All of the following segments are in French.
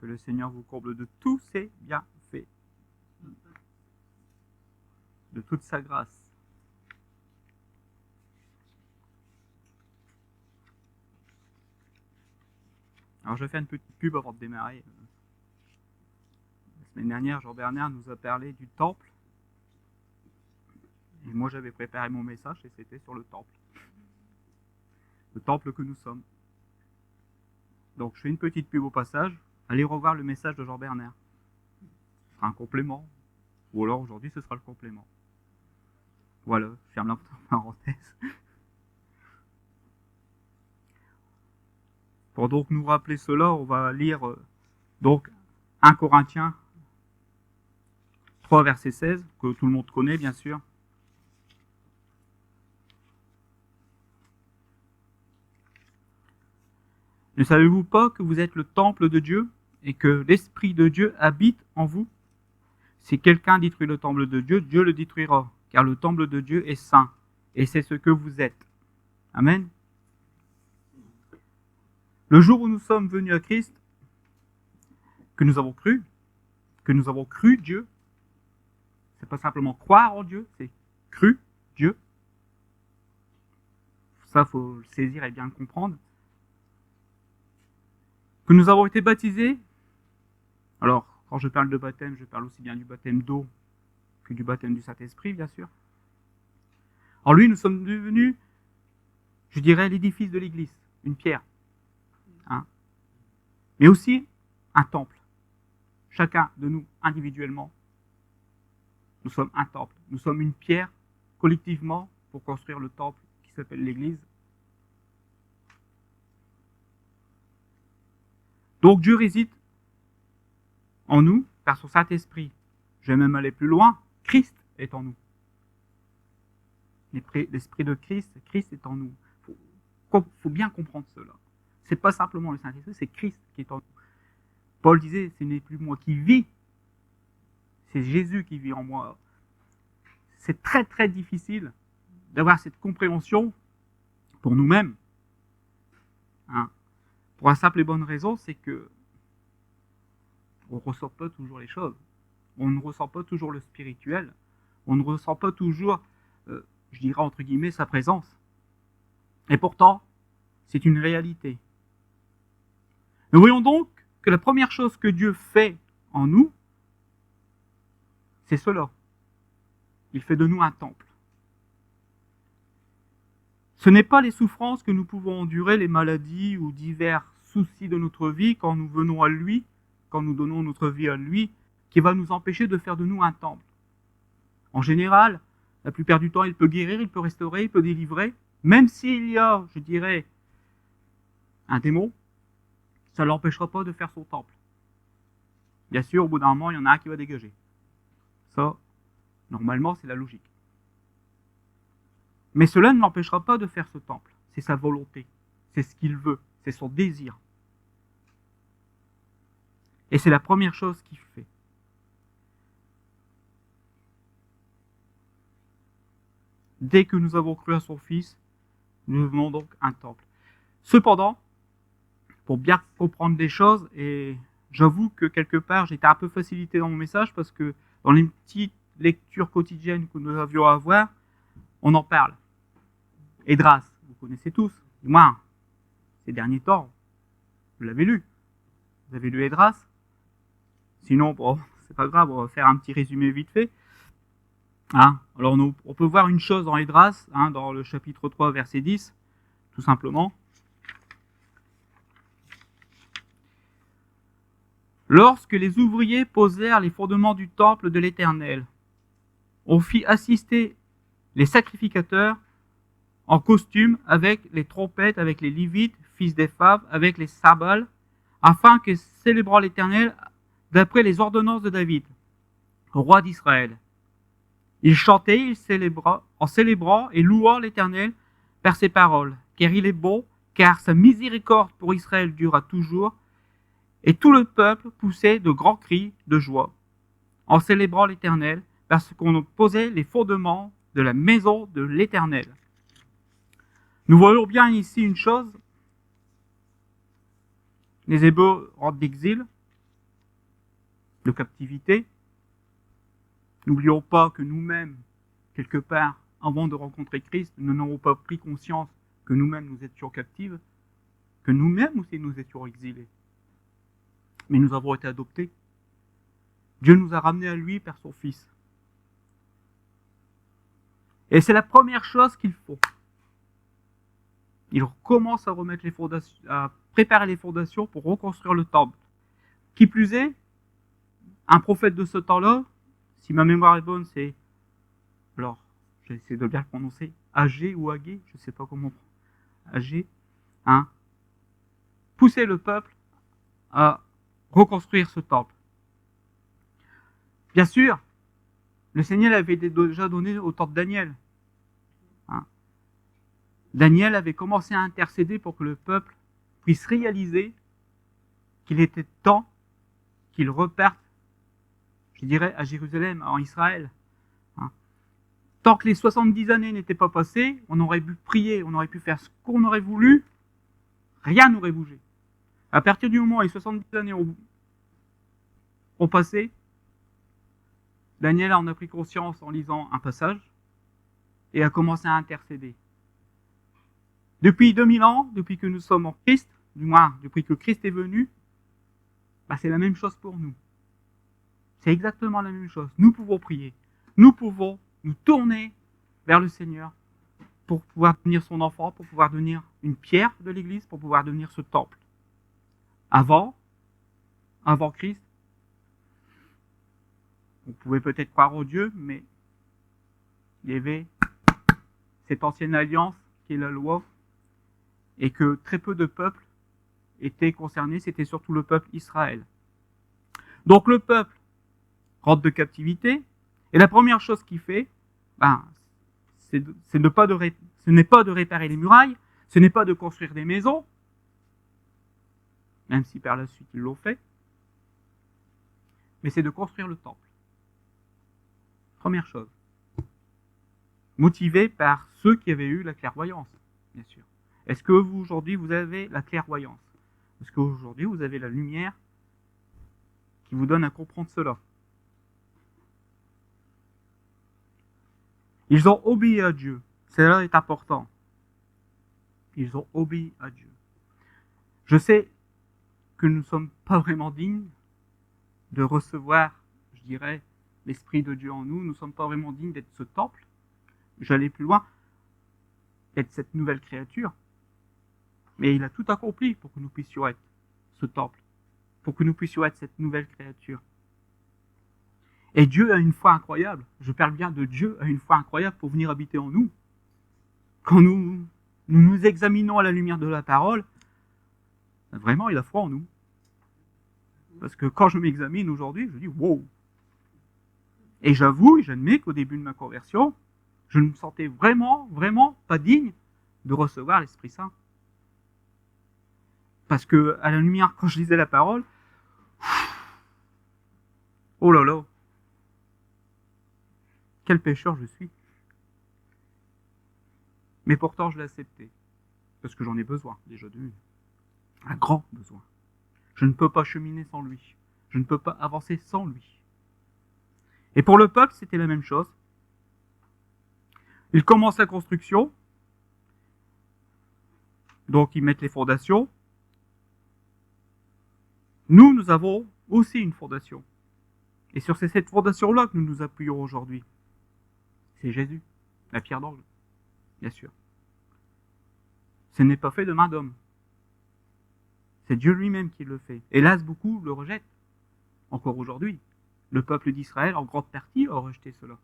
Que le Seigneur vous comble de tous ses bienfaits, de toute sa grâce. Alors je vais faire une petite pub avant de démarrer. La semaine dernière, Jean Bernard nous a parlé du temple. Et moi j'avais préparé mon message et c'était sur le temple. Le temple que nous sommes. Donc je fais une petite pub au passage. Allez revoir le message de Jean Bernard. Ce sera un complément. Ou alors aujourd'hui ce sera le complément. Voilà, je ferme la parenthèse. Pour donc nous rappeler cela, on va lire donc 1 Corinthiens 3 verset 16, que tout le monde connaît bien sûr. Ne savez-vous pas que vous êtes le temple de Dieu et que l'Esprit de Dieu habite en vous? Si quelqu'un détruit le temple de Dieu, Dieu le détruira, car le temple de Dieu est saint, et c'est ce que vous êtes. Amen. Le jour où nous sommes venus à Christ, que nous avons cru Dieu, c'est pas simplement croire en Dieu, c'est cru Dieu. Ça, il faut le saisir et bien le comprendre. Que nous avons été baptisés. Alors, quand je parle de baptême, je parle aussi bien du baptême d'eau que du baptême du Saint-Esprit, bien sûr. En lui, nous sommes devenus, je dirais, l'édifice de l'Église, une pierre. Mais aussi un temple. Chacun de nous, individuellement, nous sommes un temple. Nous sommes une pierre, collectivement, pour construire le temple qui s'appelle l'Église. Donc Dieu réside en nous par son Saint-Esprit. Je vais même aller plus loin. Christ est en nous. L'Esprit de Christ, Christ est en nous. Il faut bien comprendre cela. Ce n'est pas simplement le Saint-Esprit, c'est Christ qui est en nous. Paul disait, ce n'est plus moi qui vis, c'est Jésus qui vit en moi. C'est très très difficile d'avoir cette compréhension pour nous-mêmes. Pour la simple et bonne raison, c'est que on ne ressent pas toujours les choses. On ne ressent pas toujours le spirituel. On ne ressent pas toujours, je dirais entre guillemets, sa présence. Et pourtant, c'est une réalité. Nous voyons donc que la première chose que Dieu fait en nous, c'est cela. Il fait de nous un temple. Ce n'est pas les souffrances que nous pouvons endurer, les maladies ou divers soucis de notre vie quand nous venons à lui, quand nous donnons notre vie à lui, qui va nous empêcher de faire de nous un temple. En général, la plupart du temps, il peut guérir, il peut restaurer, il peut délivrer, même s'il y a, je dirais, un démon, ça ne l'empêchera pas de faire son temple. Bien sûr, au bout d'un moment, il y en a un qui va dégager. Ça, normalement, c'est la logique. Mais cela ne l'empêchera pas de faire ce temple. C'est sa volonté, c'est ce qu'il veut, c'est son désir. Et c'est la première chose qu'il fait. Dès que nous avons cru à son Fils, nous devenons donc un temple. Cependant, pour bien comprendre les choses, et j'avoue que quelque part, j'étais un peu facilité dans mon message parce que dans les petites lectures quotidiennes que nous avions à avoir, on en parle. Esdras, vous connaissez tous, du moins ces derniers temps, vous l'avez lu. Vous avez lu Esdras? Sinon, bon, c'est pas grave, on va faire un petit résumé vite fait. Alors, on peut voir une chose dans Esdras, dans le chapitre 3, verset 10, tout simplement. Lorsque les ouvriers posèrent les fondements du temple de l'Éternel, on fit assister les sacrificateurs en costume, avec les trompettes, avec les Lévites, fils d'Éphav, avec les cymbales, afin que célébrant l'Éternel d'après les ordonnances de David, roi d'Israël. Ils chantaient, en célébrant et louant l'Éternel par ses paroles, car il est bon, car sa miséricorde pour Israël durera toujours. Et tout le peuple poussait de grands cris de joie, en célébrant l'Éternel, parce qu'on posait les fondements de la maison de l'Éternel. Nous voyons bien ici une chose. Les Hébreux rentrent d'exil, de captivité. N'oublions pas que nous-mêmes, quelque part, avant de rencontrer Christ, nous n'avons pas pris conscience que nous-mêmes nous étions captifs, que nous-mêmes aussi nous étions exilés. Mais nous avons été adoptés. Dieu nous a ramenés à lui par son Fils. Et c'est la première chose qu'il faut. Il commence à remettre les fondations, à préparer les fondations pour reconstruire le temple. Qui plus est, un prophète de ce temps-là, si ma mémoire est bonne, c'est, alors, j'essaie de bien le prononcer, Agé ou Agé, je ne sais pas comment, Agé, hein, poussait le peuple à reconstruire ce temple. Bien sûr, le Seigneur avait déjà donné au temps de Daniel. Hein. Daniel avait commencé à intercéder pour que le peuple puisse réaliser qu'il était temps qu'il reparte, je dirais, à Jérusalem, en Israël. Hein. Tant que les 70 années n'étaient pas passées, on aurait pu prier, on aurait pu faire ce qu'on aurait voulu, rien n'aurait bougé. À partir du moment où les 70 années ont passé, Daniel en a pris conscience en lisant un passage et a commencé à intercéder. Depuis 2000 ans, depuis que nous sommes en Christ, du moins depuis que Christ est venu, c'est la même chose pour nous. C'est exactement la même chose. Nous pouvons prier. Nous pouvons nous tourner vers le Seigneur pour pouvoir devenir son enfant, pour pouvoir devenir une pierre de l'Église, pour pouvoir devenir ce temple. Avant Christ, on pouvait peut-être croire au Dieu, mais il y avait cette ancienne alliance qui est la loi, et que très peu de peuples étaient concernés, c'était surtout le peuple Israël. Donc le peuple rentre de captivité, et la première chose qu'il fait, ce n'est pas de réparer les murailles, ce n'est pas de construire des maisons, même si par la suite ils l'ont fait, mais c'est de construire le temple. Première chose. Motivé par ceux qui avaient eu la clairvoyance, bien sûr. Est-ce que vous, aujourd'hui, vous avez la clairvoyance? Est-ce qu'aujourd'hui, vous avez la lumière qui vous donne à comprendre cela? Ils ont obéi à Dieu. Cela est important. Ils ont obéi à Dieu. Je sais que nous ne sommes pas vraiment dignes de recevoir, je dirais, l'Esprit de Dieu en nous. Nous ne sommes pas vraiment dignes d'être ce temple. J'allais plus loin, d'être cette nouvelle créature. Mais il a tout accompli pour que nous puissions être ce temple, pour que nous puissions être cette nouvelle créature. Et Dieu a une foi incroyable. Je parle bien de Dieu a une foi incroyable pour venir habiter en nous. Quand nous nous examinons à la lumière de la parole, vraiment, il a foi en nous. Parce que quand je m'examine aujourd'hui, je dis « wow ». Et j'avoue et j'admets qu'au début de ma conversion, je ne me sentais vraiment, vraiment pas digne de recevoir l'Esprit Saint. Parce que, à la lumière, quand je lisais la parole, oh là là, quel pécheur je suis. Mais pourtant, je l'ai accepté. Parce que j'en ai besoin, déjà de lui. Un grand besoin. Je ne peux pas cheminer sans lui. Je ne peux pas avancer sans lui. Et pour le peuple, c'était la même chose. Ils commencent la construction. Donc, ils mettent les fondations. Nous avons aussi une fondation. Et sur cette fondation-là que nous nous appuyons aujourd'hui. C'est Jésus, la pierre d'angle, bien sûr. Ce n'est pas fait de main d'homme. C'est Dieu lui-même qui le fait. Hélas, beaucoup le rejettent. Encore aujourd'hui. Le peuple d'Israël, en grande partie, a rejeté cela.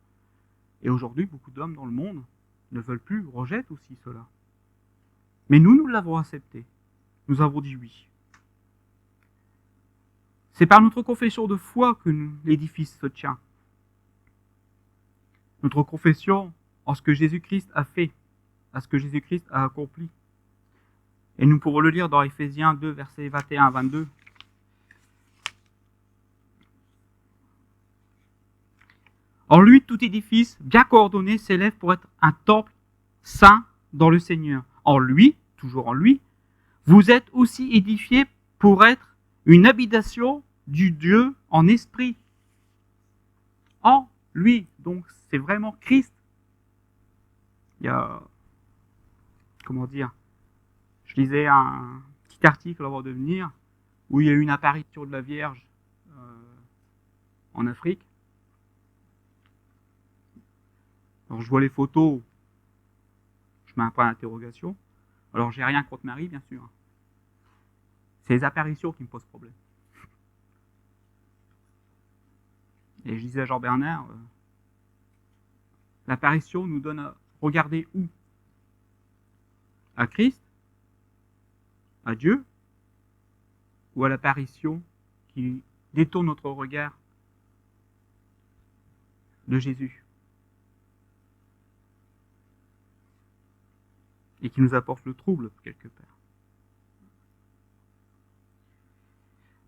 Et aujourd'hui, beaucoup d'hommes dans le monde ne veulent plus, rejettent aussi cela. Mais nous l'avons accepté. Nous avons dit oui. C'est par notre confession de foi que l'édifice se tient. Notre confession en ce que Jésus-Christ a fait, à ce que Jésus-Christ a accompli. Et nous pourrons le lire dans Éphésiens 2, versets 21 à 22. En lui, tout édifice, bien coordonné, s'élève pour être un temple saint dans le Seigneur. En lui, toujours en lui, vous êtes aussi édifiés pour être une habitation du Dieu en esprit, en lui. Donc c'est vraiment Christ. Il y a, comment dire, je lisais un petit article avant de venir, où il y a eu une apparition de la Vierge en Afrique. Alors je vois les photos, je mets un point d'interrogation. Alors j'ai rien contre Marie, bien sûr. C'est les apparitions qui me posent problème. Et je disais à Jean Bernard, l'apparition nous donne à regarder où? À Christ? À Dieu? Ou à l'apparition qui détourne notre regard de Jésus? Et qui nous apporte le trouble, quelque part.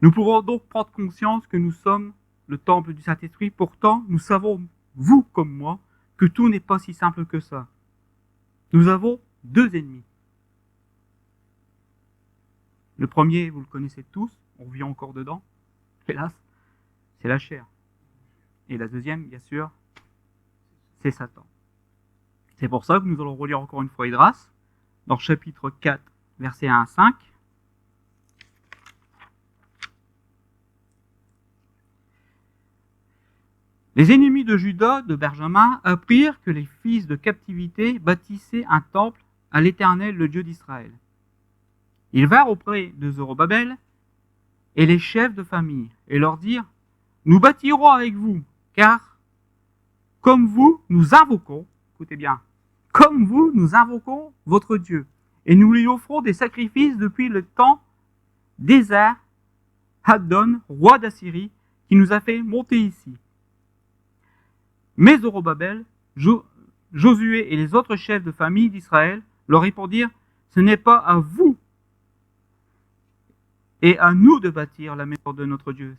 Nous pourrons donc prendre conscience que nous sommes le temple du Saint-Esprit. Pourtant, nous savons, vous comme moi, que tout n'est pas si simple que ça. Nous avons deux ennemis. Le premier, vous le connaissez tous, on vit encore dedans, hélas, c'est la chair. Et la deuxième, bien sûr, c'est Satan. C'est pour ça que nous allons relire encore une fois Esdras, dans chapitre 4, versets 1 à 5. Les ennemis de Juda, de Benjamin, apprirent que les fils de captivité bâtissaient un temple à l'Éternel, le Dieu d'Israël. Ils vinrent auprès de Zorobabel et les chefs de famille et leur dirent: nous bâtirons avec vous, car comme vous, nous invoquons, écoutez bien, comme vous, nous invoquons votre Dieu, et nous lui offrons des sacrifices depuis le temps d'Ésar, Haddon, roi d'Assyrie, qui nous a fait monter ici. Mais Zorobabel, Josué et les autres chefs de famille d'Israël leur répondirent: ce n'est pas à vous et à nous de bâtir la maison de notre Dieu.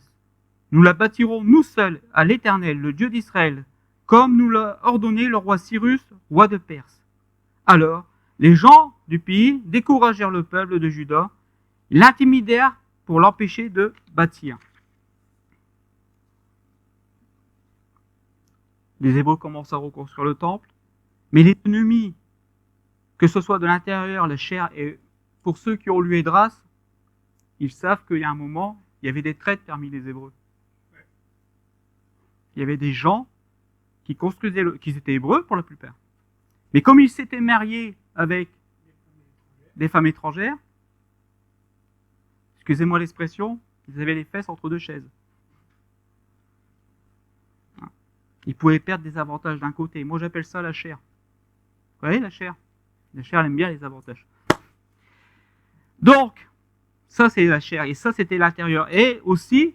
Nous la bâtirons nous seuls à l'Éternel, le Dieu d'Israël, comme nous l'a ordonné le roi Cyrus, roi de Perse. Alors, les gens du pays découragèrent le peuple de Juda, l'intimidèrent pour l'empêcher de bâtir. Les Hébreux commencent à reconstruire le temple, mais les ennemis, que ce soit de l'intérieur, la chair, et pour ceux qui ont lu Esdras, ils savent qu'il y a un moment, il y avait des traîtres parmi les Hébreux. Il y avait des gens qui construisaient, qui étaient hébreux pour la plupart. Mais comme ils s'étaient mariés avec des femmes étrangères, excusez-moi l'expression, ils avaient les fesses entre deux chaises. Ils pouvaient perdre des avantages d'un côté. Moi, j'appelle ça la chair. Vous voyez, la chair? La chair, elle aime bien les avantages. Donc, ça, c'est la chair. Et ça, c'était l'intérieur. Et aussi,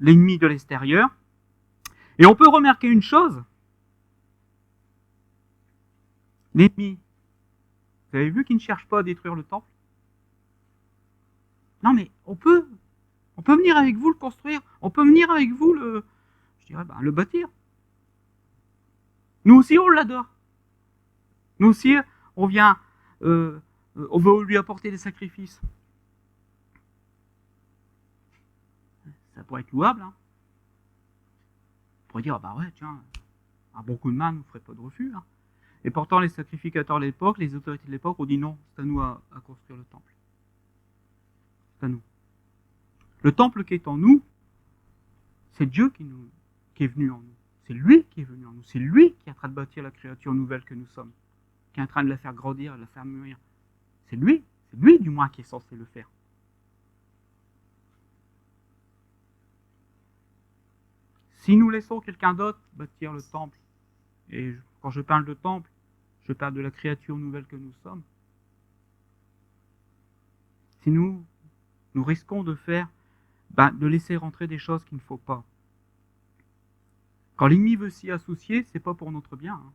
l'ennemi de l'extérieur. Et on peut remarquer une chose. L'ennemi, vous avez vu qu'il ne cherche pas à détruire le temple? Non, mais on peut venir avec vous le construire. On peut venir avec vous le bâtir. Nous aussi, on l'adore. Nous aussi, on vient, on veut lui apporter des sacrifices. Ça pourrait être louable. Hein. On pourrait dire, bah ouais, tiens, un bon coup de main ne nous ferait pas de refus. Hein. Et pourtant, les sacrificateurs de l'époque, les autorités de l'époque ont dit non, c'est à nous à construire le temple. C'est à nous. Le temple qui est en nous, c'est Dieu qui est venu en nous. C'est lui qui est venu en nous. C'est lui qui est en train de bâtir la créature nouvelle que nous sommes. Qui est en train de la faire grandir, de la faire mûrir. C'est lui du moins qui est censé le faire. Si nous laissons quelqu'un d'autre bâtir le temple, et quand je parle de temple, je parle de la créature nouvelle que nous sommes, si nous risquons de de laisser rentrer des choses qu'il ne faut pas. Quand l'ennemi veut s'y associer, c'est pas pour notre bien. Hein.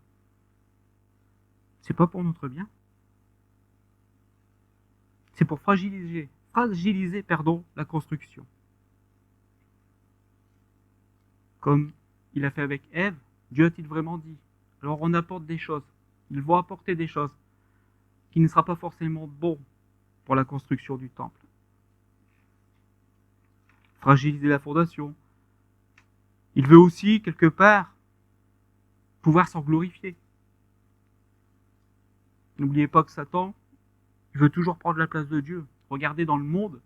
C'est pas pour notre bien. C'est pour fragiliser la construction. Comme il a fait avec Ève, Dieu a-t-il vraiment dit? Alors on apporte des choses. Ils vont apporter des choses qui ne sera pas forcément bon pour la construction du temple. fragiliser la fondation. Il veut aussi, quelque part, pouvoir s'en glorifier. N'oubliez pas que Satan, il veut toujours prendre la place de Dieu. Regardez dans le monde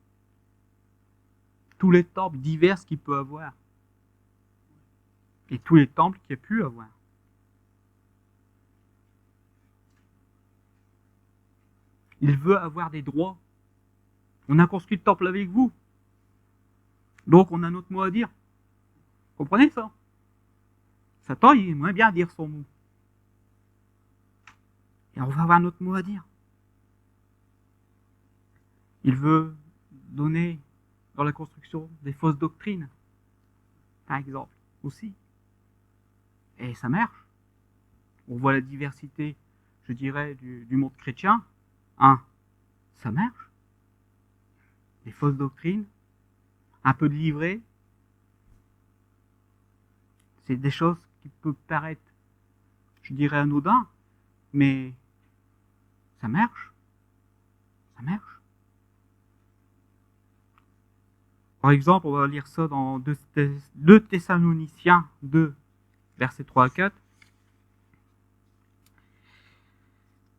tous les temples divers qu'il peut avoir. Et tous les temples qu'il a pu avoir. Il veut avoir des droits. On a construit le temple avec vous. Donc on a notre mot à dire. Comprenez ça? Satan, il aimerait bien dire son mot. Et on va avoir notre mot à dire. Il veut donner dans la construction des fausses doctrines, par exemple, aussi. Et ça marche. On voit la diversité, je dirais, du monde chrétien. Ça marche. Des fausses doctrines, un peu de livret. C'est des choses qui peuvent paraître, je dirais, anodins, mais ça marche. Ça marche. Par exemple, on va lire ça dans 2 Thessaloniciens 2, versets 3 à 4.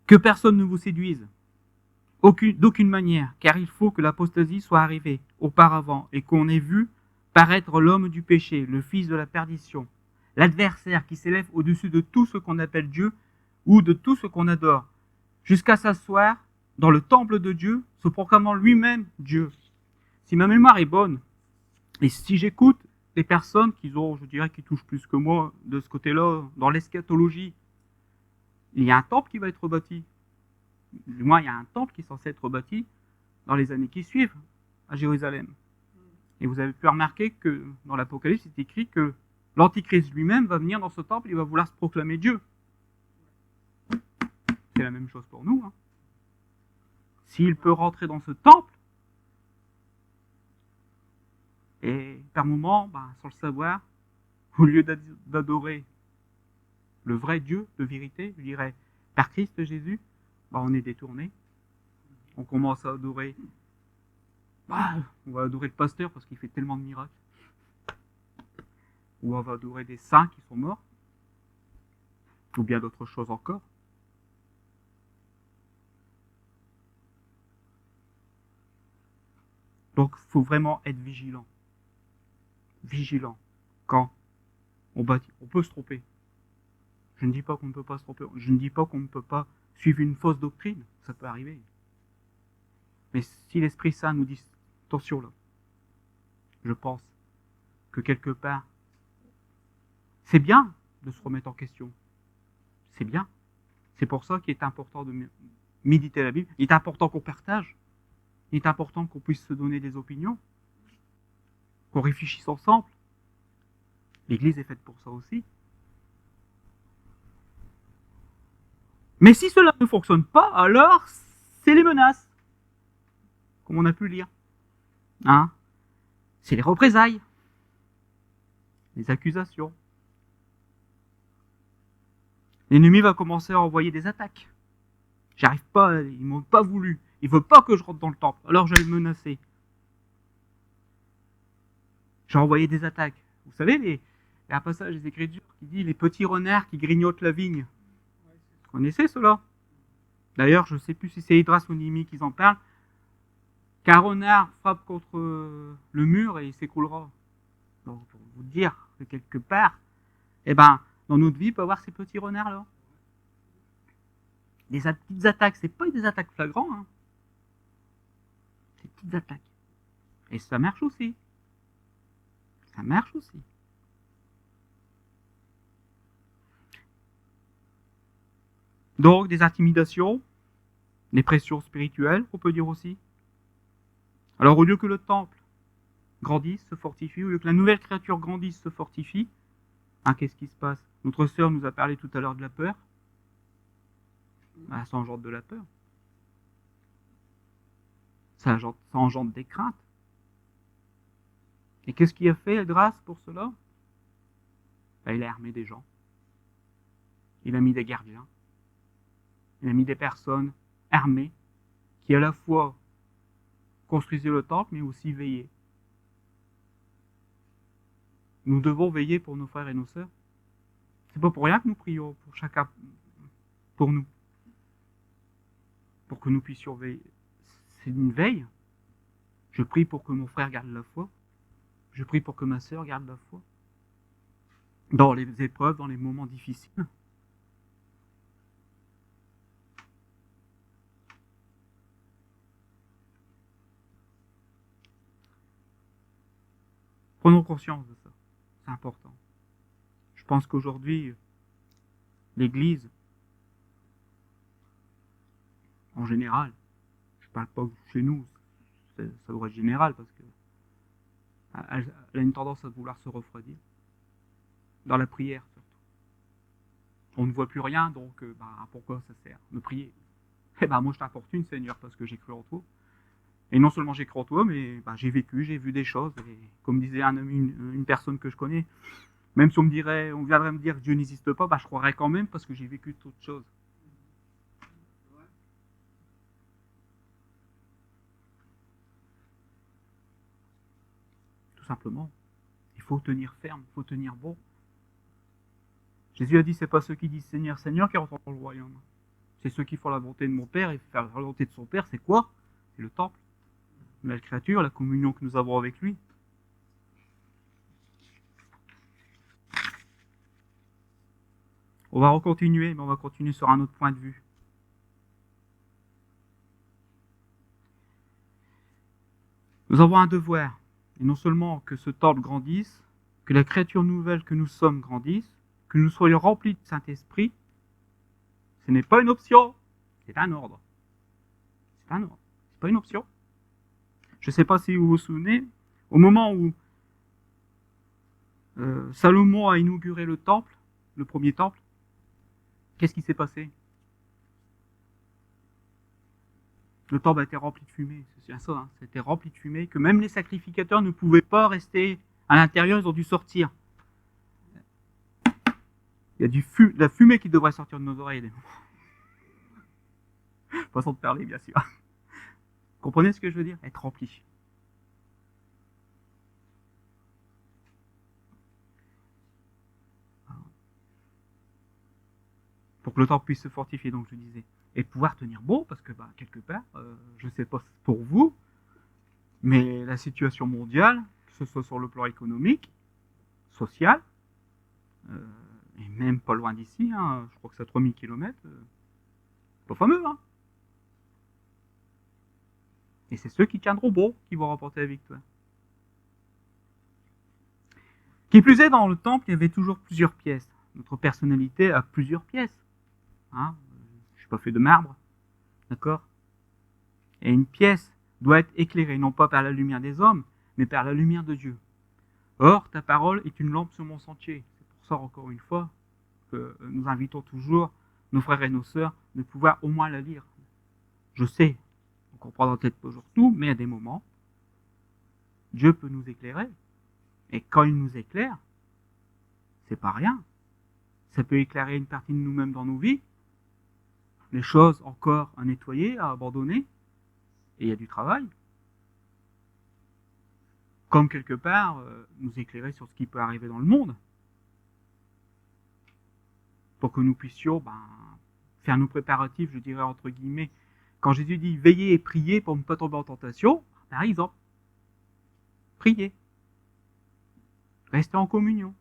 Que personne ne vous séduise, d'aucune manière, car il faut que l'apostasie soit arrivée auparavant et qu'on ait vu paraître l'homme du péché, le fils de la perdition, l'adversaire qui s'élève au-dessus de tout ce qu'on appelle Dieu ou de tout ce qu'on adore, jusqu'à s'asseoir dans le temple de Dieu, se proclamant lui-même Dieu. Si ma mémoire est bonne, et si j'écoute les personnes qui ont, je dirais, qui touchent plus que moi de ce côté-là, dans l'eschatologie, il y a un temple qui va être bâti. Du moins, il y a un temple qui est censé être bâti dans les années qui suivent à Jérusalem. Et vous avez pu remarquer que dans l'Apocalypse, c'est écrit que l'Antichrist lui-même va venir dans ce temple et il va vouloir se proclamer Dieu. C'est la même chose pour nous. S'il peut rentrer dans ce temple, et par moment, sans le savoir, au lieu d'adorer le vrai Dieu de vérité, je dirais, par Christ Jésus, on est détourné. On commence à adorer. On va adorer le pasteur parce qu'il fait tellement de miracles. Ou on va adorer des saints qui sont morts. Ou bien d'autres choses encore. Donc, il faut vraiment être vigilant. Vigilant. Quand on bâtit. On peut se tromper. Je ne dis pas qu'on ne peut pas se tromper. Je ne dis pas qu'on ne peut pas suivre une fausse doctrine. Ça peut arriver. Mais si l'Esprit Saint nous dit attention là, je pense que quelque part, c'est bien de se remettre en question. C'est bien. C'est pour ça qu'il est important de méditer la Bible. Il est important qu'on partage. Il est important qu'on puisse se donner des opinions. Qu'on réfléchisse ensemble. L'Église est faite pour ça aussi. Mais si cela ne fonctionne pas, alors c'est les menaces. Comme on a pu le lire. C'est les représailles. Les accusations. L'ennemi va commencer à envoyer des attaques. J'arrive pas, ils m'ont pas voulu. Ils veulent pas que je rentre dans le temple. Alors je vais le menacer. J'ai envoyé des attaques. Vous savez, il y a un passage des Écritures qui dit les petits renards qui grignotent la vigne. Vous connaissez cela? D'ailleurs, je ne sais plus si c'est Esdras ou Néhémie qui en parle. Qu'un renard frappe contre le mur et il s'écroulera. Donc, pour vous dire que quelque part, dans notre vie, il peut y avoir ces petits renards-là. Des petites attaques, c'est pas des attaques flagrantes. C'est des petites attaques. Et ça marche aussi. Ça marche aussi. Donc, des intimidations, des pressions spirituelles, on peut dire aussi. Alors, au lieu que le temple grandisse, se fortifie, au lieu que la nouvelle créature grandisse, se fortifie, qu'est-ce qui se passe? Notre sœur nous a parlé tout à l'heure de la peur. Ça engendre de la peur. Ça engendre des craintes. Et qu'est-ce qu'il a fait, grâce pour cela? Il a armé des gens. Il a mis des gardiens. Il a mis des personnes armées qui à la fois construisaient le temple, mais aussi veillaient. Nous devons veiller pour nos frères et nos sœurs. C'est pas pour rien que nous prions pour chacun, pour nous, pour que nous puissions veiller. C'est une veille. Je prie pour que mon frère garde la foi. Je prie pour que ma sœur garde la foi. Dans les épreuves, dans les moments difficiles. Prenons conscience de ça. C'est important. Je pense qu'aujourd'hui, l'Église, en général, je ne parle pas chez nous, ça devrait être général parce que elle a une tendance à vouloir se refroidir. Dans la prière surtout. On ne voit plus rien, donc pourquoi ça sert de prier? Moi je t'importune Seigneur parce que j'ai cru en toi. Et non seulement j'ai cru en toi, mais j'ai vécu, j'ai vu des choses. Et comme disait une personne que je connais, même si on viendrait me dire que Dieu n'existe pas, je croirais quand même parce que j'ai vécu toutes choses. Tout simplement. Il faut tenir ferme, il faut tenir bon. Jésus a dit, c'est pas ceux qui disent Seigneur, Seigneur qui rentrent dans le royaume. C'est ceux qui font la volonté de mon Père, et faire la volonté de son Père, c'est quoi? C'est le temple, la créature, la communion que nous avons avec lui. On va continuer, mais on va continuer sur un autre point de vue. Nous avons un devoir, et non seulement que ce temple grandisse, que la créature nouvelle que nous sommes grandisse, que nous soyons remplis de Saint-Esprit. Ce n'est pas une option, c'est un ordre. C'est un ordre, c'est pas une option. Je ne sais pas si vous vous souvenez, au moment où Salomon a inauguré le temple, le premier temple, qu'est-ce qui s'est passé? Le temple a été rempli de fumée, c'est bien ça, hein, c'était rempli de fumée, que même les sacrificateurs ne pouvaient pas rester à l'intérieur, ils ont dû sortir. Il y a de la fumée qui devrait sortir de nos oreilles. Façon de parler, bien sûr. Vous comprenez ce que je veux dire? Être rempli. Pour que le temple puisse se fortifier, donc je disais. Et pouvoir tenir bon, parce que quelque part, je ne sais pas pour vous, mais la situation mondiale, que ce soit sur le plan économique, social, et même pas loin d'ici, je crois que c'est à 3000 km, pas fameux, hein. Et c'est ceux qui tiendront bon qui vont remporter la victoire. Qui plus est, dans le temple, il y avait toujours plusieurs pièces. Notre personnalité a plusieurs pièces. Hein, je ne suis pas fait de marbre, d'accord? Et une pièce doit être éclairée, non pas par la lumière des hommes, mais par la lumière de Dieu. Or, ta parole est une lampe sur mon sentier. C'est pour ça, encore une fois, que nous invitons toujours nos frères et nos sœurs de pouvoir au moins la lire. Je sais, on ne comprendra peut-être pas toujours tout, mais à des moments, Dieu peut nous éclairer. Et quand il nous éclaire, c'est pas rien. Ça peut éclairer une partie de nous-mêmes dans nos vies, les choses encore à nettoyer, à abandonner, et il y a du travail. Comme quelque part, nous éclairer sur ce qui peut arriver dans le monde, pour que nous puissions faire nos préparatifs, je dirais entre guillemets. Quand Jésus dit veillez et priez pour ne pas tomber en tentation, par exemple, priez. Restez en communion.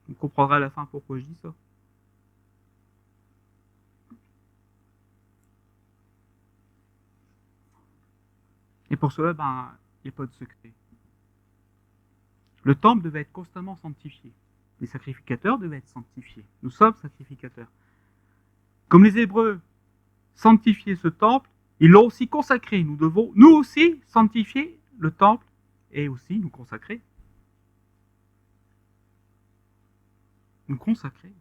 On comprendra à la fin pourquoi je dis ça. Et pour cela, il n'y a pas de secret. Le temple devait être constamment sanctifié. Les sacrificateurs devaient être sanctifiés. Nous sommes sacrificateurs. Comme les Hébreux sanctifiaient ce temple, ils l'ont aussi consacré. Nous devons, nous aussi, sanctifier le temple et aussi nous consacrer. Nous consacrer.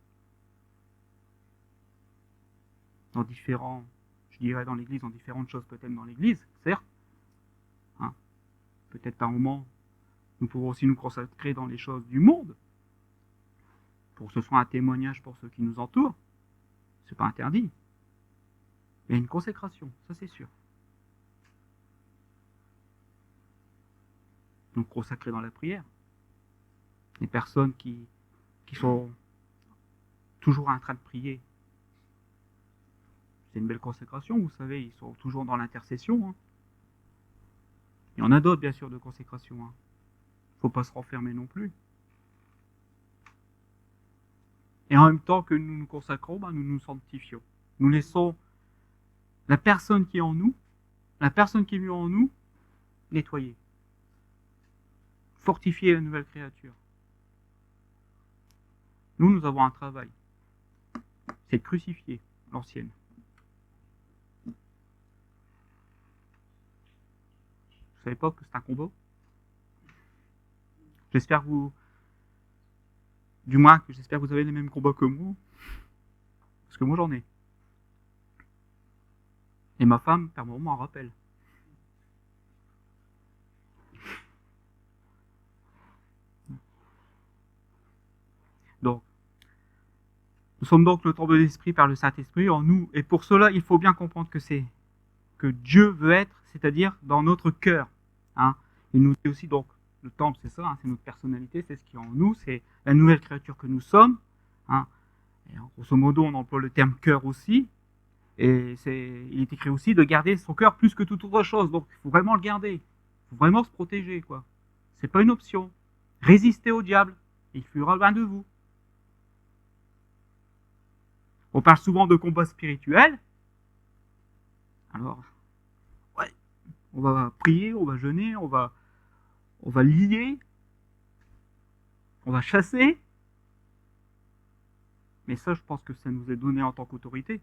Dans différents, je dirais dans l'église, dans différentes choses peut-être dans l'église, certes. Hein, peut-être par moment, nous pouvons aussi nous consacrer dans les choses du monde, pour que ce soit un témoignage pour ceux qui nous entourent. C'est pas interdit. Il y a une consécration, ça c'est sûr. Donc consacré dans la prière. des personnes qui sont toujours en train de prier. C'est une belle consécration, vous savez, ils sont toujours dans l'intercession. Hein. Il y en a d'autres, bien sûr, de consécration. Il ne faut pas se renfermer non plus. Et en même temps que nous nous consacrons, nous nous sanctifions. Nous laissons la personne qui est en nous, la personne qui est venue en nous, nettoyer. Fortifier la nouvelle créature. Nous avons un travail. C'est de crucifier l'ancienne. Vous savez pas que c'est un combat? J'espère que vous... Du moins, j'espère que vous avez les mêmes combats que moi. Parce que moi, j'en ai. Et ma femme, par moment, m'en rappelle. Donc, nous sommes donc le temple de l'Esprit par le Saint-Esprit en nous. Et pour cela, il faut bien comprendre que Dieu veut être, c'est-à-dire dans notre cœur. Hein. Il nous dit aussi, donc, le temple, c'est ça, hein, c'est notre personnalité, c'est ce qui est en nous, c'est la nouvelle créature que nous sommes. Hein. Et grosso modo, on emploie le terme cœur aussi. Et il est écrit aussi de garder son cœur plus que toute autre chose. Donc, il faut vraiment le garder. Il faut vraiment se protéger, quoi. C'est pas une option. Résistez au diable. Il fuira loin de vous. On parle souvent de combat spirituel. Alors, ouais, on va prier, on va jeûner, on va lier, on va chasser. Mais ça, je pense que ça nous est donné en tant qu'autorité.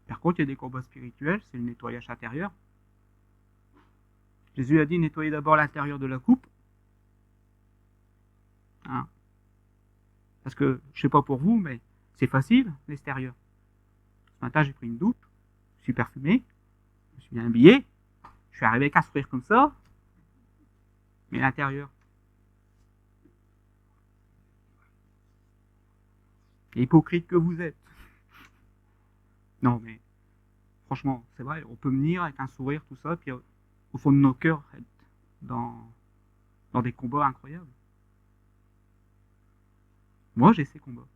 Par contre, il y a des combats spirituels, c'est le nettoyage intérieur. Jésus a dit nettoyez d'abord l'intérieur de la coupe. Hein. Parce que, je ne sais pas pour vous, mais c'est facile, l'extérieur. Ce matin, j'ai pris une douche, je suis parfumé, je me suis bien habillé, je suis arrivé qu'à sourire comme ça. Mais l'intérieur. Hypocrite que vous êtes. Non, mais franchement, c'est vrai, on peut venir avec un sourire, tout ça, puis au fond de nos cœurs, être dans des combats incroyables. Moi, j'ai ces combats.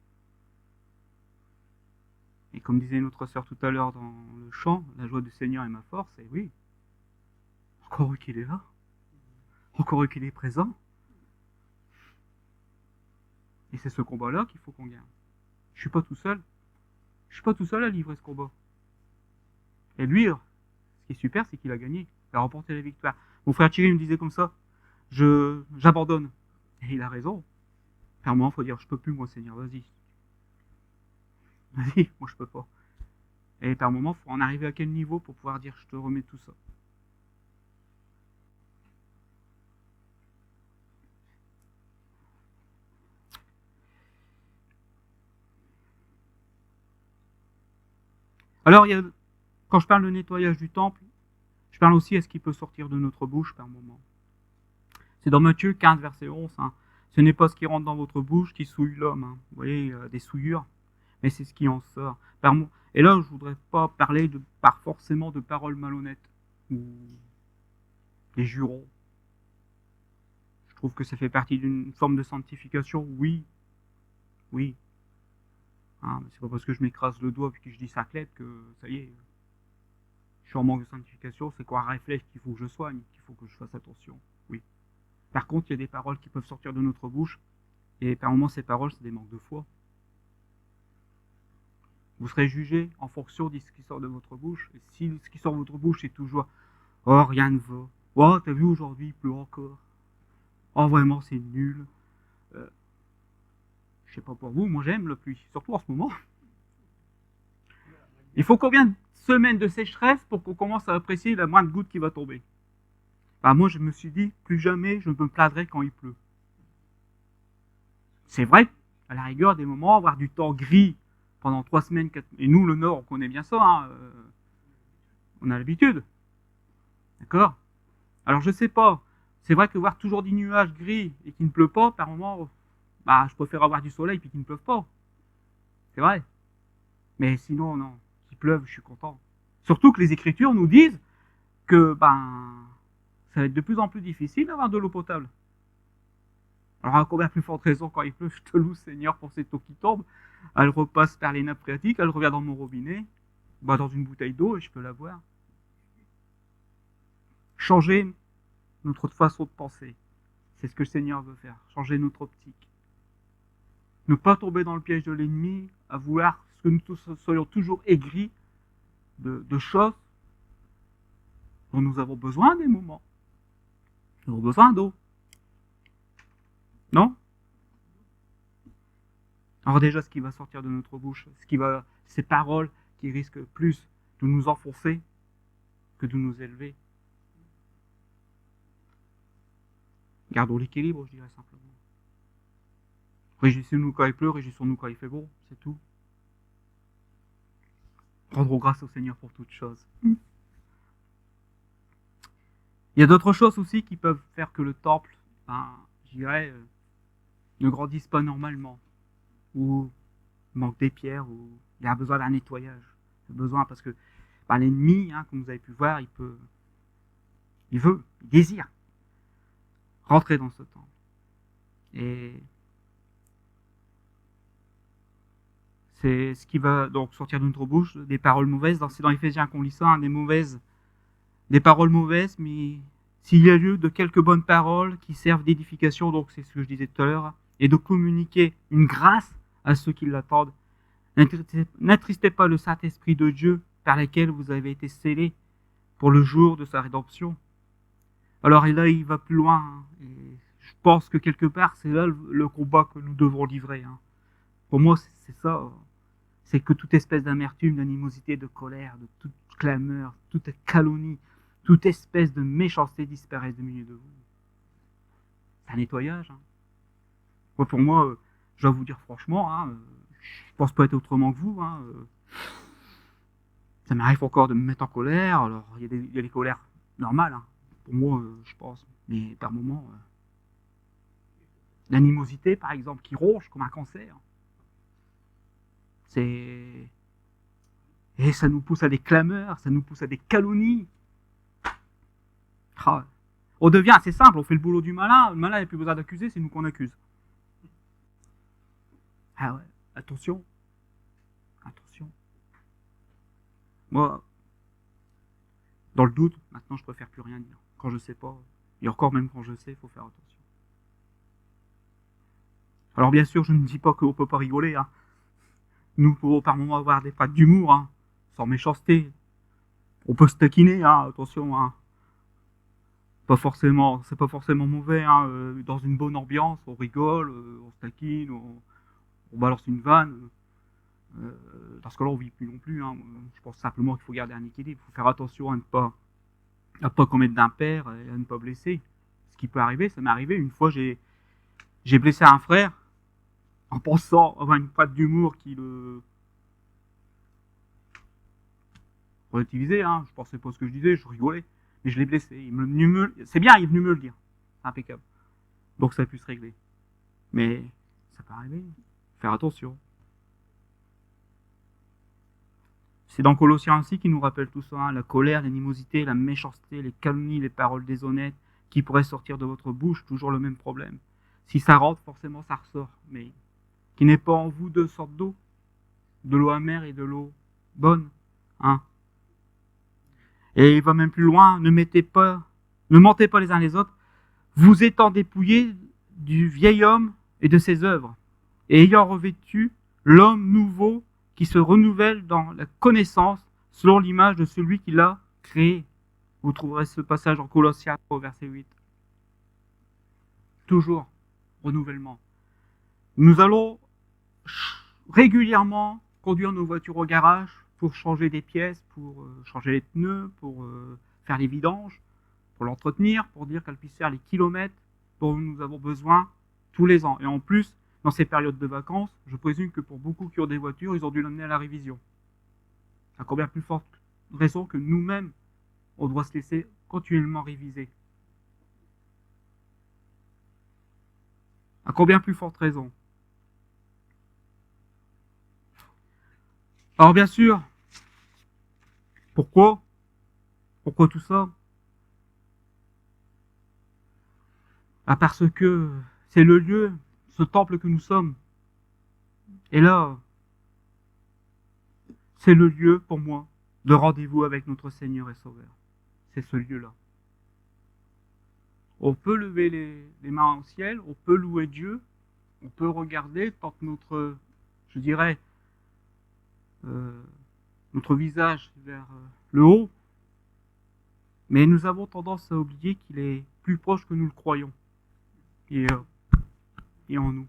Et comme disait notre sœur tout à l'heure dans le chant, la joie du Seigneur est ma force, et oui, encore qu'il est là, encore qu'il est présent. Et c'est ce combat-là qu'il faut qu'on gagne. Je suis pas tout seul. Je suis pas tout seul à livrer ce combat. Et lui, ce qui est super, c'est qu'il a gagné. Il a remporté la victoire. Mon frère Thierry me disait comme ça, j'abandonne. Et il a raison. À un moment, il faut dire, je peux plus, moi, Seigneur, vas-y. Vas-y, moi, je peux pas. Et par moment, il faut en arriver à quel niveau pour pouvoir dire, je te remets tout ça. Alors, quand je parle de nettoyage du temple, je parle aussi à ce qui peut sortir de notre bouche par moment. C'est dans Matthieu 15, verset 11. Hein. Ce n'est pas ce qui rentre dans votre bouche qui souille l'homme. Hein. Vous voyez, des souillures. Mais c'est ce qui en sort. Et là, je ne voudrais pas parler forcément de paroles malhonnêtes ou des jurons. Je trouve que ça fait partie d'une forme de sanctification. Oui. Oui. Hein, mais c'est pas parce que je m'écrase le doigt et que je dis saclette que ça y est. Je suis en manque de sanctification. C'est quoi un réflexe qu'il faut que je soigne, qu'il faut que je fasse attention. Oui. Par contre, il y a des paroles qui peuvent sortir de notre bouche. Et par moments, ces paroles, c'est des manques de foi. Vous serez jugé en fonction de ce qui sort de votre bouche. Et si ce qui sort de votre bouche est toujours « Oh, rien ne va. Oh, t'as vu aujourd'hui, il pleut encore. Oh, vraiment, c'est nul. » Je sais pas pour vous, moi j'aime la pluie, surtout en ce moment. Il faut combien de semaines de sécheresse pour qu'on commence à apprécier la moindre goutte qui va tomber? Moi, je me suis dit, plus jamais je me plaindrai quand il pleut. C'est vrai, à la rigueur, des moments, avoir du temps gris pendant 3 semaines, 4... et nous, le Nord, on connaît bien ça, hein, on a l'habitude. D'accord? Alors, je sais pas, c'est vrai que voir toujours des nuages gris et qu'il ne pleut pas, par moment, je préfère avoir du soleil et qu'il ne pleuve pas. C'est vrai. Mais sinon, non, qu'il pleuve, je suis content. Surtout que les Écritures nous disent que ça va être de plus en plus difficile d'avoir de l'eau potable. Alors à combien plus forte raison quand il pleut, je te loue Seigneur pour cette eau qui tombe. Elle repasse par les nappes phréatiques, elle revient dans mon robinet, dans une bouteille d'eau et je peux la boire. Changer notre façon de penser, c'est ce que le Seigneur veut faire, changer notre optique. Ne pas tomber dans le piège de l'ennemi, à vouloir que nous soyons toujours aigris de choses dont nous avons besoin des moments. Nous avons besoin d'eau. Non? Alors déjà, ce qui va sortir de notre bouche, ces paroles qui risquent plus de nous enfoncer que de nous élever. Gardons l'équilibre, je dirais simplement. Réjouissons-nous quand il pleut, réjouissons-nous quand il fait beau, c'est tout. Rendons grâce au Seigneur pour toutes choses. Il y a d'autres choses aussi qui peuvent faire que le temple, je dirais, ne grandisse pas normalement, ou manque des pierres, ou il a besoin d'un nettoyage. Il a besoin parce que l'ennemi, comme vous avez pu voir, il désire rentrer dans ce temple. Et c'est ce qui va donc sortir de notre bouche, des paroles mauvaises. C'est dans Éphésiens qu'on lit ça, des paroles mauvaises, mais s'il y a lieu de quelques bonnes paroles qui servent d'édification, donc c'est ce que je disais tout à l'heure, et de communiquer une grâce à ceux qui l'attendent. N'attristez pas le Saint-Esprit de Dieu par lequel vous avez été scellés pour le jour de sa rédemption. Alors et là, il va plus loin. Et je pense que quelque part, c'est là le combat que nous devons livrer. Pour moi, c'est ça. C'est que toute espèce d'amertume, d'animosité, de colère, de toute clameur, toute calomnie, toute espèce de méchanceté disparaisse du milieu de vous. C'est un nettoyage. Moi, pour moi, je dois vous dire franchement, je pense pas être autrement que vous. Ça m'arrive encore de me mettre en colère. Alors, il y a des colères normales, pour moi, je pense. Mais par moments, l'animosité, par exemple, qui ronge comme un cancer. Et ça nous pousse à des clameurs, ça nous pousse à des calomnies. On devient assez simple, on fait le boulot du malin. Le malin n'a plus besoin d'accuser, c'est nous qu'on accuse. Ah ouais, attention. Moi, dans le doute, maintenant je préfère plus rien dire. Quand je sais pas, et encore même quand je sais, il faut faire attention. Alors bien sûr, je ne dis pas qu'on peut pas rigoler. Nous pouvons par moments avoir des pattes d'humour, sans méchanceté. On peut se taquiner, attention. C'est pas forcément mauvais. Dans une bonne ambiance, on rigole, on se taquine, on balance une vanne. Dans ce cas-là, on ne vit plus non plus. Je pense simplement qu'il faut garder un équilibre. Il faut faire attention à ne pas commettre d'impair et à ne pas blesser. Ce qui peut arriver, ça m'est arrivé. Une fois, j'ai blessé un frère en pensant avoir une patte d'humour qui le relativisait. Je pensais pas ce que je disais, je rigolais. Mais je l'ai blessé. C'est bien, il est venu me le dire. C'est impeccable. Donc ça a pu se régler. Mais ça peut arriver. Faire attention. C'est dans Colossiens aussi qui nous rappelle tout ça, la colère, l'animosité, la méchanceté, les calomnies, les paroles déshonnêtes qui pourraient sortir de votre bouche, toujours le même problème. Si ça rentre, forcément ça ressort, mais qu'il n'est pas en vous deux sortes d'eau, de l'eau amère et de l'eau bonne. Et il va même plus loin, ne mentez pas les uns les autres, vous étant dépouillés du vieil homme et de ses œuvres, et ayant revêtu l'homme nouveau qui se renouvelle dans la connaissance selon l'image de celui qui l'a créé. Vous trouverez ce passage en Colossiens au verset 8. Toujours, renouvellement. Nous allons régulièrement conduire nos voitures au garage pour changer des pièces, pour changer les pneus, pour faire les vidanges, pour l'entretenir, pour dire qu'elle puisse faire les kilomètres dont nous avons besoin tous les ans. Et en plus, dans ces périodes de vacances, je présume que pour beaucoup qui ont des voitures, ils ont dû l'amener à la révision. À combien plus forte raison que nous-mêmes, on doit se laisser continuellement réviser. À combien plus forte raison. Alors bien sûr, pourquoi tout ça? Parce que c'est le lieu, ce temple que nous sommes. Et là, c'est le lieu pour moi de rendez-vous avec notre Seigneur et Sauveur. C'est ce lieu-là. On peut lever les mains au ciel, on peut louer Dieu, on peut regarder tant que notre, je dirais, notre visage vers le haut, mais nous avons tendance à oublier qu'il est plus proche que nous le croyons. Et en nous.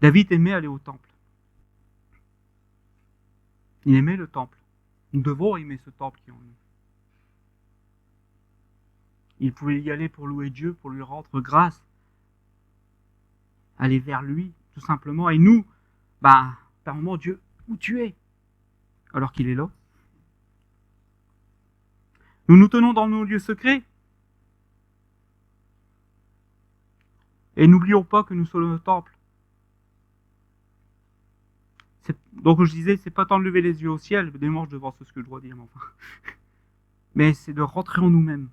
David aimait aller au temple. Il aimait le temple. Nous devons aimer ce temple qui est en nous. Il pouvait y aller pour louer Dieu, pour lui rendre grâce. Aller vers lui, tout simplement. Et nous, par moment, Dieu, où tu es? Alors qu'il est là. Nous nous tenons dans nos lieux secrets. Et n'oublions pas que nous sommes le temple. Donc je disais, c'est pas tant de lever les yeux au ciel, démarche de voir ce que je dois dire, enfin. Mais c'est de rentrer en nous-mêmes.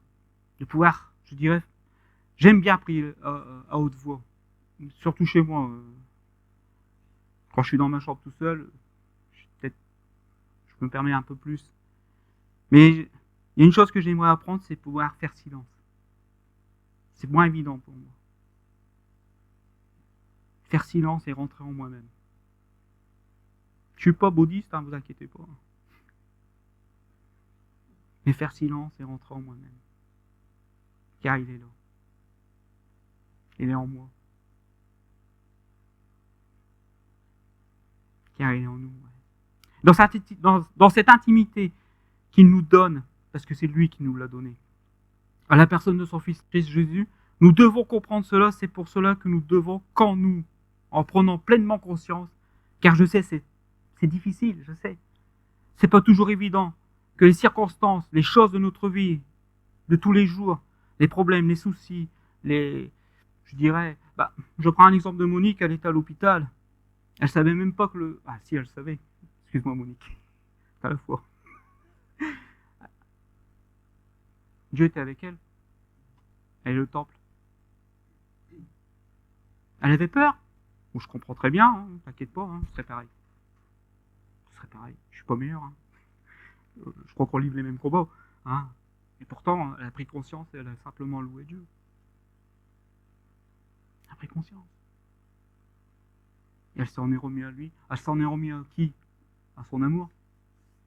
De pouvoir, je dirais, j'aime bien prier à haute voix. Surtout chez moi. Quand je suis dans ma chambre tout seul, je me permets un peu plus. Mais il y a une chose que j'aimerais apprendre, c'est pouvoir faire silence. C'est moins évident pour moi. Faire silence et rentrer en moi-même. Je suis pas bouddhiste, vous inquiétez pas. Mais faire silence et rentrer en moi-même. Car il est là. Il est en moi. Car il est en nous. Dans cette intimité qu'il nous donne, parce que c'est lui qui nous l'a donné, à la personne de son Fils Christ Jésus, nous devons comprendre cela. C'est pour cela que nous devons, quand nous, en prenant pleinement conscience, car je sais, c'est difficile, je sais. C'est pas toujours évident que les circonstances, les choses de notre vie, de tous les jours, les problèmes, les soucis, je prends un exemple de Monique, elle était à l'hôpital. Elle savait même pas que si, elle savait. Excuse-moi, Monique. À la fois. Dieu était avec elle. Elle est le temple. Elle avait peur. Bon, je comprends très bien, t'inquiète pas, ce serait pareil. Je suis pas meilleur. Je crois qu'on livre les mêmes combats. Et pourtant, elle a pris conscience et elle a simplement loué Dieu. Elle a pris conscience. Et elle s'en est remise à lui. Elle s'en est remise à qui? À son amour.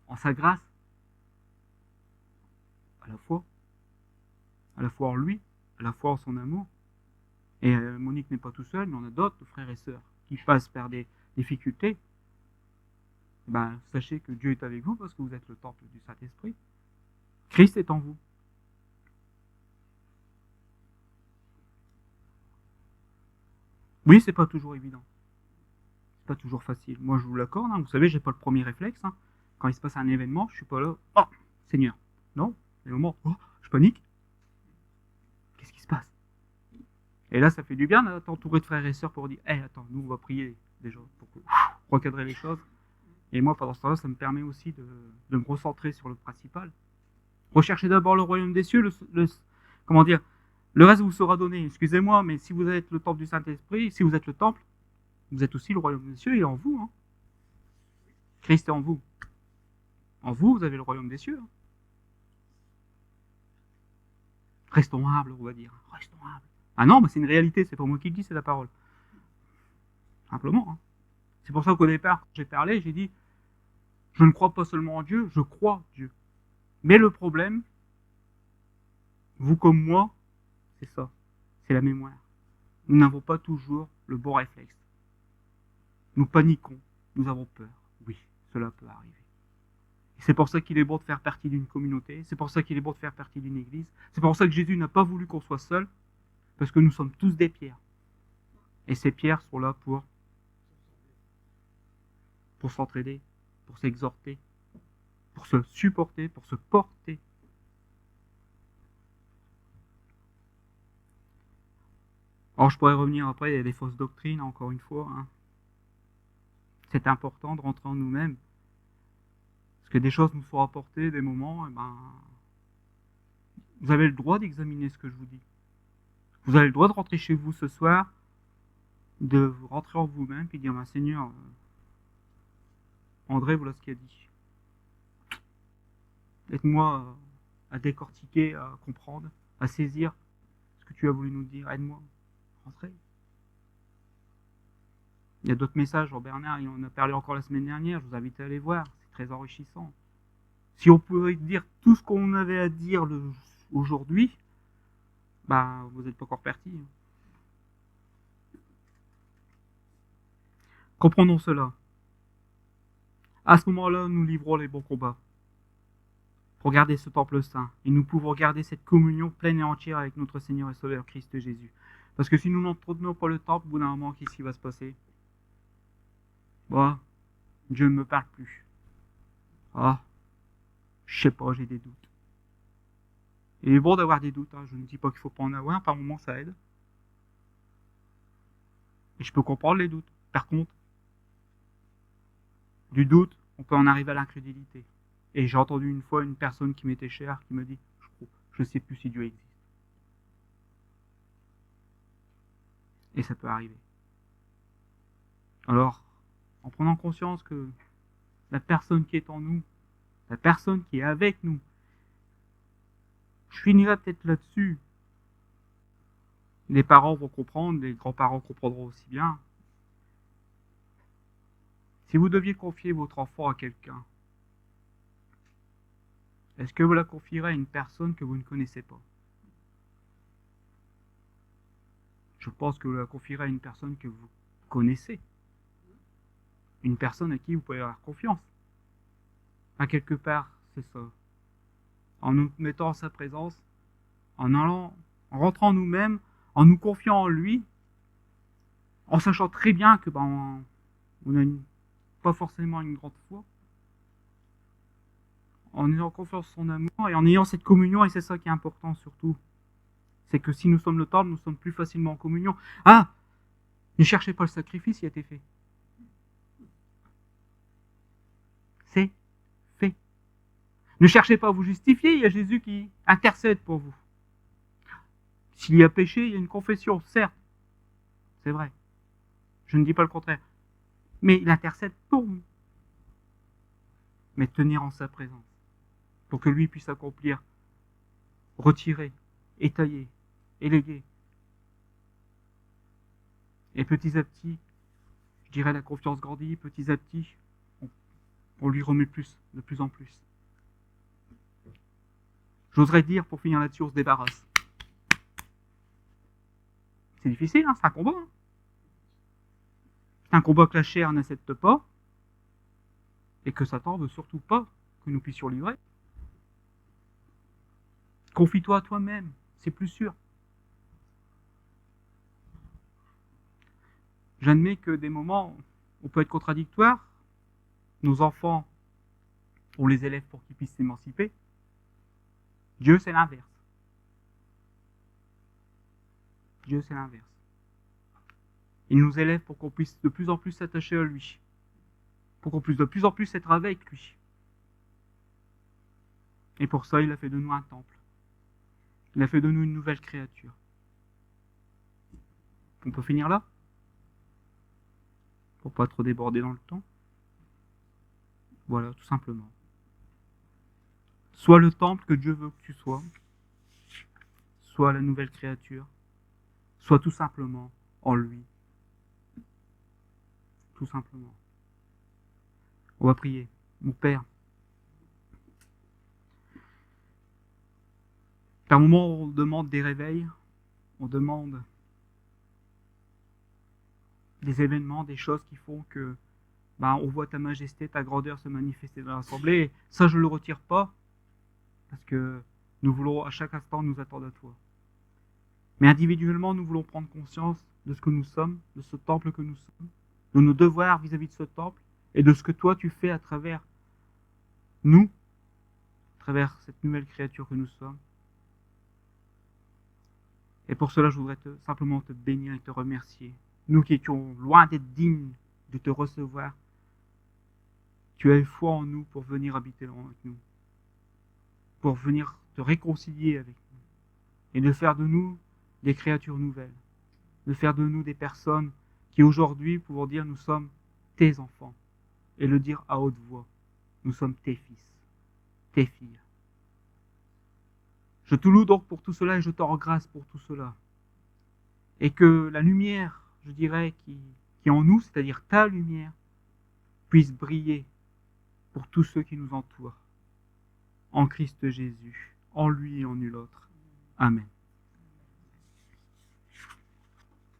En sa grâce. À la foi. À la fois en lui, à la fois en son amour. Et Monique n'est pas tout seul, mais on a d'autres frères et sœurs qui passent par des difficultés. Sachez que Dieu est avec vous parce que vous êtes le temple du Saint-Esprit. Christ est en vous. Oui, c'est pas toujours évident. C'est pas toujours facile. Moi, je vous l'accorde. Vous savez, j'ai pas le premier réflexe. Quand il se passe un événement, je suis pas là. Oh, Seigneur. Non. Et au moment, je panique. Qu'est-ce qui se passe? Et là, ça fait du bien d'être entouré de frères et sœurs pour dire, attends, nous, on va prier déjà pour recadrer les choses. Et moi, pendant ce temps-là, ça me permet aussi de me recentrer sur le principal. Recherchez d'abord le royaume des cieux, le reste vous sera donné. Excusez-moi, mais si vous êtes le temple du Saint-Esprit, si vous êtes le temple, vous êtes aussi le royaume des cieux, il est en vous. Christ est en vous. En vous, vous avez le royaume des cieux. Restons humbles, on va dire. Restons humbles. Ah non, c'est une réalité, c'est pas moi qui le dis, c'est la parole. Simplement. C'est pour ça qu'au départ, quand j'ai parlé, j'ai dit, je ne crois pas seulement en Dieu, je crois Dieu. Mais le problème, vous comme moi, c'est ça, c'est la mémoire. Nous n'avons pas toujours le bon réflexe. Nous paniquons, nous avons peur. Oui, cela peut arriver. Et c'est pour ça qu'il est bon de faire partie d'une communauté, c'est pour ça qu'il est bon de faire partie d'une église, c'est pour ça que Jésus n'a pas voulu qu'on soit seul, parce que nous sommes tous des pierres. Et ces pierres sont là pour s'entraider, pour s'exhorter, pour se supporter, pour se porter. Alors je pourrais revenir après, il y a des fausses doctrines, encore une fois. C'est important de rentrer en nous-mêmes. Parce que des choses nous sont apportées, des moments, Vous avez le droit d'examiner ce que je vous dis. Vous avez le droit de rentrer chez vous ce soir, de vous rentrer en vous-même et dire, Seigneur, André, voilà ce qu'il a dit. Aide-moi à décortiquer, à comprendre, à saisir ce que tu as voulu nous dire. Aide-moi. Rentrez. Il y a d'autres messages, Jean-Bernard, il en a parlé encore la semaine dernière, je vous invite à aller voir, c'est très enrichissant. Si on pouvait dire tout ce qu'on avait à dire aujourd'hui, vous n'êtes pas encore parti. Comprenons cela. À ce moment-là, nous livrons les bons combats. Regardez ce temple saint, et nous pouvons garder cette communion pleine et entière avec notre Seigneur et Sauveur Christ Jésus. Parce que si nous n'entretenons pas le temple, au bout d'un moment, qu'est-ce qui va se passer? Dieu ne me parle plus. Je sais pas, j'ai des doutes. Il est bon d'avoir des doutes, je ne dis pas qu'il ne faut pas en avoir, par moments ça aide. Et je peux comprendre les doutes. Par contre, du doute, on peut en arriver à l'incrédulité. Et j'ai entendu une fois une personne qui m'était chère qui me dit, je ne sais plus si Dieu existe. Et ça peut arriver. Alors, en prenant conscience que la personne qui est en nous, la personne qui est avec nous, je finirai peut-être là-dessus. Les parents vont comprendre, les grands-parents comprendront aussi bien. Si vous deviez confier votre enfant à quelqu'un, est-ce que vous la confierez à une personne que vous ne connaissez pas? Je pense que vous la confierez à une personne que vous connaissez. Une personne à qui vous pouvez avoir confiance. Quelque part, c'est ça. En nous mettant en sa présence, en rentrant en nous-mêmes, en nous confiant en lui, en sachant très bien que on n'a pas forcément une grande foi, en ayant confiance en son amour et en ayant cette communion, et c'est ça qui est important surtout. C'est que si nous sommes le temple, nous sommes plus facilement en communion. Ne cherchez pas le sacrifice qui a été fait. C'est fait. Ne cherchez pas à vous justifier, il y a Jésus qui intercède pour vous. S'il y a péché, il y a une confession, certes. C'est vrai. Je ne dis pas le contraire. Mais il intercède pour nous. Mais tenir en sa présence. Pour que lui puisse accomplir, retirer, étayer, éléguer. Et petit à petit, je dirais la confiance grandit, petit à petit, on lui remet plus, de plus en plus. J'oserais dire, pour finir là-dessus, on se débarrasse. C'est difficile, c'est un combat. C'est un combat que la chair n'accepte pas, et que Satan veut surtout pas que nous puissions livrer. Confie-toi à toi-même, c'est plus sûr. J'admets que des moments, on peut être contradictoire. Nos enfants, on les élève pour qu'ils puissent s'émanciper. Dieu, c'est l'inverse. Dieu, c'est l'inverse. Il nous élève pour qu'on puisse de plus en plus s'attacher à lui. Pour qu'on puisse de plus en plus être avec lui. Et pour ça, il a fait de nous un temple. Il a fait de nous une nouvelle créature. On peut finir là? Pour pas trop déborder dans le temps. Voilà, tout simplement. Sois le temple que Dieu veut que tu sois. Sois la nouvelle créature. Sois tout simplement en lui. Tout simplement. On va prier. Mon Père, par moment on demande des réveils, on demande des événements, des choses qui font que on voit ta majesté, ta grandeur se manifester dans l'assemblée. Ça, je ne le retire pas, parce que nous voulons à chaque instant nous attendre à toi. Mais individuellement, nous voulons prendre conscience de ce que nous sommes, de ce temple que nous sommes, de nos devoirs vis-à-vis de ce temple, et de ce que toi tu fais à travers nous, à travers cette nouvelle créature que nous sommes. Et pour cela, je voudrais simplement te bénir et te remercier. Nous qui étions loin d'être dignes de te recevoir, tu as eu foi en nous pour venir habiter avec nous. pour venir te réconcilier avec nous et de faire de nous des créatures nouvelles, de faire de nous des personnes qui aujourd'hui pourront dire nous sommes tes enfants et le dire à haute voix, nous sommes tes fils, tes filles. Je te loue donc pour tout cela et je te rends grâce pour tout cela. Et que la lumière, je dirais, qui est en nous, c'est-à-dire ta lumière, puisse briller pour tous ceux qui nous entourent. En Christ Jésus, en lui et en nul autre. Amen.